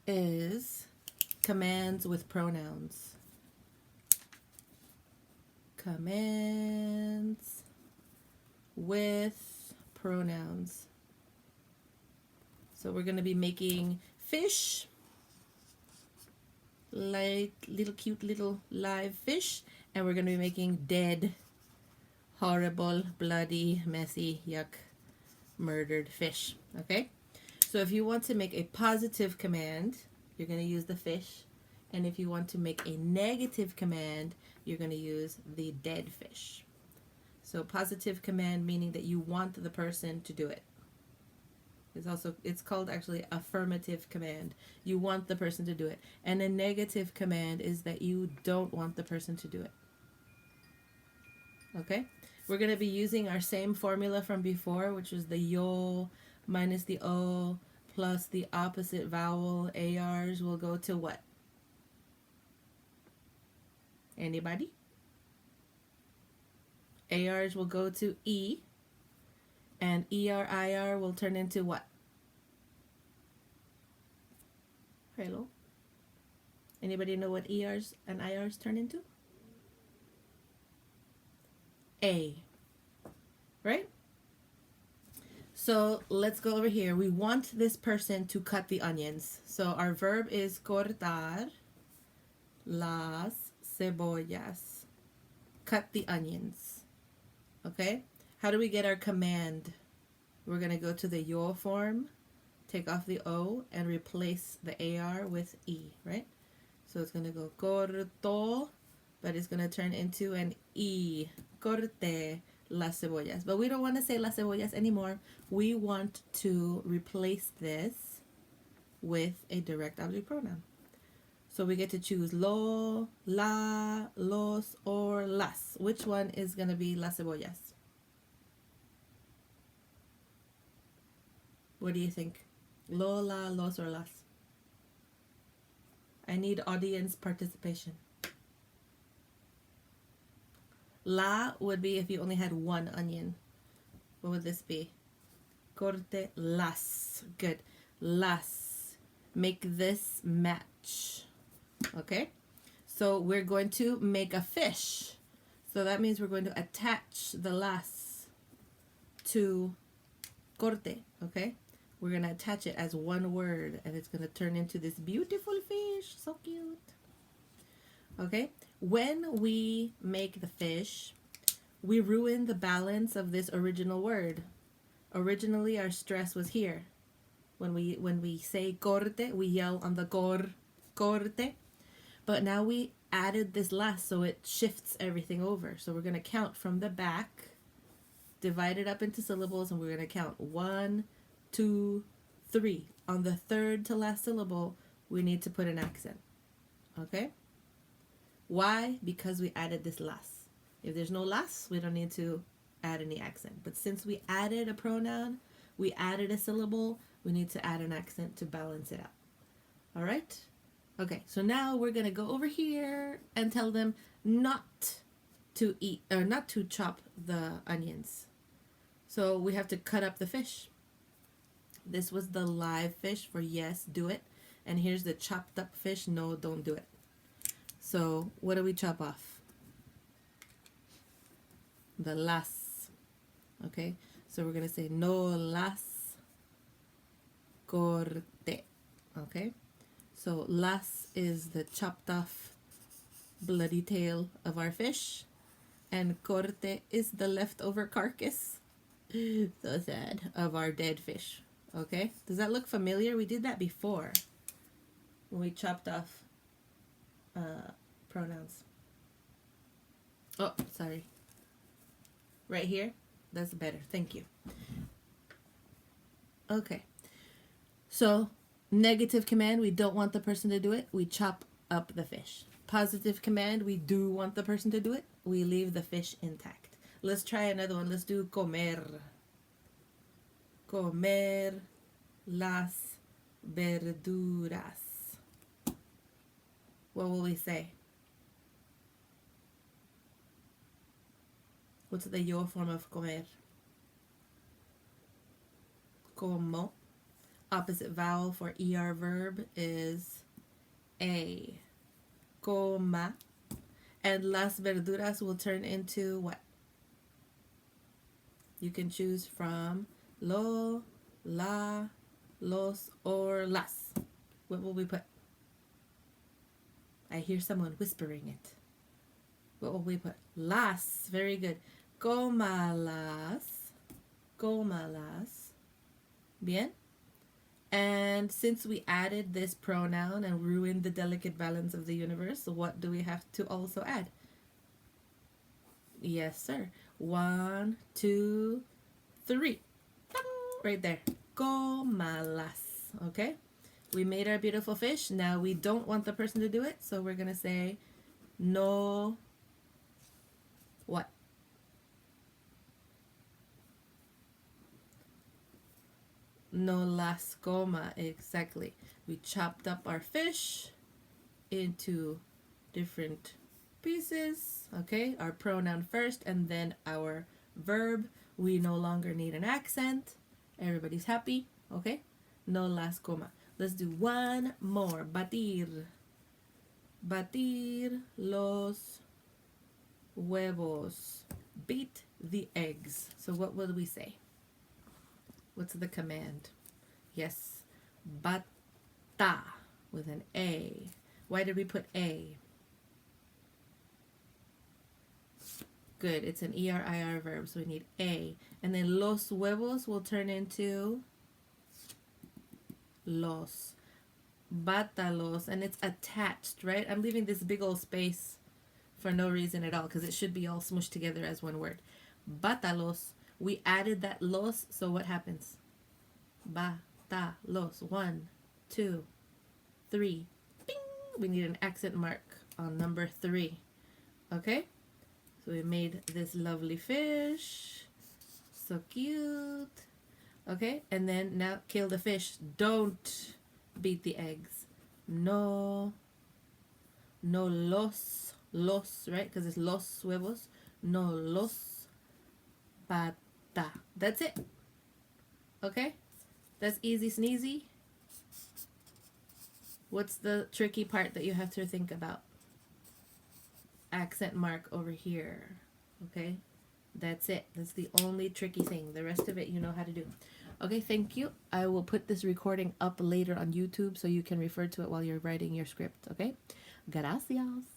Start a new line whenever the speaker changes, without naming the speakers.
is commands with pronouns. Commands with pronouns. So we're going to be making fish, like little cute little live fish, and we're going to be making dead, horrible, bloody, messy, yuck, murdered fish. Okay? So if you want to make a positive command, you're going to use the fish. And if you want to make a negative command, you're going to use the dead fish. So positive command meaning that you want the person to do it. It's called actually affirmative command. You want the person to do it. And a negative command is that you don't want the person to do it. Okay? We're going to be using our same formula from before, which was the yo minus the o plus the opposite vowel. ARs will go to what? Anybody? ARs will go to E, and ER, IR will turn into what? Hello? Anybody know what ERs and IRs turn into? A. Right? So let's go over here. We want this person to cut the onions. So our verb is cortar las cebollas. Cut the onions. Okay? How do we get our command? We're going to go to the yo form, take off the O, and replace the AR with E, right? So it's going to go corto, but it's going to turn into an E. Corte las cebollas. But we don't want to say las cebollas anymore. We want to replace this with a direct object pronoun. So we get to choose lo, la, los, or las. Which one is going to be las cebollas? What do you think? Lo, la, los, or las? I need audience participation. La would be if you only had one onion. What would this be? Corte las. Good. Las. Make this match. Okay? So we're going to make a fish. So that means we're going to attach the las to corte. Okay? We're going to attach it as one word, and it's going to turn into this beautiful fish. So cute. Okay? When we make the fish, we ruin the balance of this original word. Originally, our stress was here. When we say corte, we yell on the corte. But now we added this last, so it shifts everything over. So we're going to count from the back, divide it up into syllables, and we're going to count 1, 2, 3. On the third to last syllable, we need to put an accent. Okay? Why? Because we added this las. If there's no las, we don't need to add any accent. But since we added a pronoun, we added a syllable, we need to add an accent to balance it out. All right? Okay, so now we're going to go over here and tell them not to eat, or not to chop the onions. So we have to cut up the fish. This was the live fish for yes, do it. And here's the chopped up fish, no, don't do it. So what do we chop off? The las. Okay, so we're going to say no las corte. Okay, so las is the chopped off bloody tail of our fish, and corte is the leftover carcass, so sad, of our dead fish. Okay, does that look familiar? We did that before when we chopped off pronouns. Oh, sorry. Right here? That's better. Thank you. Okay. So, negative command, we don't want the person to do it. We chop up the fish. Positive command, we do want the person to do it. We leave the fish intact. Let's try another one. Let's do comer. Comer las verduras. What will we say? What's the yo form of comer? Como. opposite vowel for ER verb is A. Coma. And las verduras will turn into what? You can choose from lo, la, los, or las. What will we put? I hear someone whispering it. What will we put? Las. Very good. Coma las. Coma las. Bien. And since we added this pronoun and ruined the delicate balance of the universe, what do we have to also add? Yes, sir. 1, 2, 3. Right there. Comalas. Okay? We made our beautiful fish. Now we don't want the person to do it, so we're going to say no. What? No las coma. Exactly. We chopped up our fish into different pieces. Okay? Our pronoun first and then our verb. We no longer need an accent. Everybody's happy. Okay? No las coma. Let's do one more. Batir. Batir los huevos. Beat the eggs. So what will we say? What's the command? Yes. Bata with an A. Why did we put A? Good. It's an ER-IR verb, so we need A. And then los huevos will turn into los. Batalos. And it's attached, right? I'm leaving this big old space for no reason at all because it should be all smushed together as one word. Batalos. We added that los, so what happens? Batalos. 1, 2, 3. Bing! We need an accent mark on number 3. Okay? So we made this lovely fish. So cute. Okay? And then now kill the fish. Don't beat the eggs. No. No los. Los, right? Because it's los huevos. No los. Bata. That's it. Okay? That's easy sneezy. What's the tricky part that you have to think about? Accent mark over here. Okay? That's it. That's the only tricky thing. The rest of it you know how to do. Okay, thank you. I will put this recording up later on YouTube so you can refer to it while you're writing your script. Okay? Gracias.